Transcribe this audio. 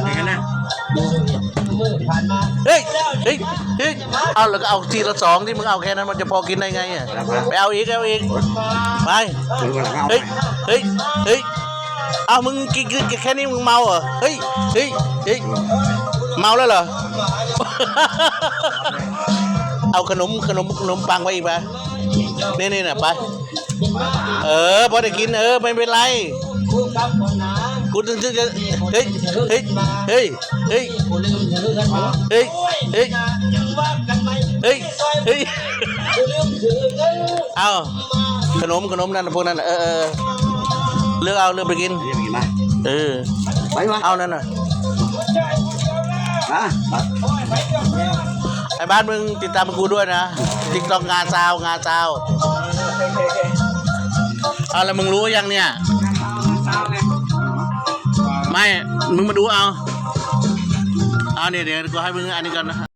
อย่างนั้นนะเฮ้ยเอาแล้วก็เอาทีละ2ที่มึงเอาแค่นั้นมันจะพอกินได้ไงอ่ะไปเอาอีกไปเฮ้ยเอามึงกินแค่นี้มึงเมาเหรอเฮ้ยเมาแล้วเหรอเอาขนมปังไว้อีกไปนี่น่ะไปพอได้กินไม่เป็นไรกูถึงจะเฮ้ยเอาขนมนั่นพวกนั้นเลือกไปกินเอานั่นน่ะไอ้บ้านมึงติดตามกูด้วยนะติ๊กต็อกงาซาวเอาแล้วมึงรู้ยังเนี่ยไม่มึงมาดูเอาเนี่ยเดี๋ยวกูให้มึงอันนี้กันนะ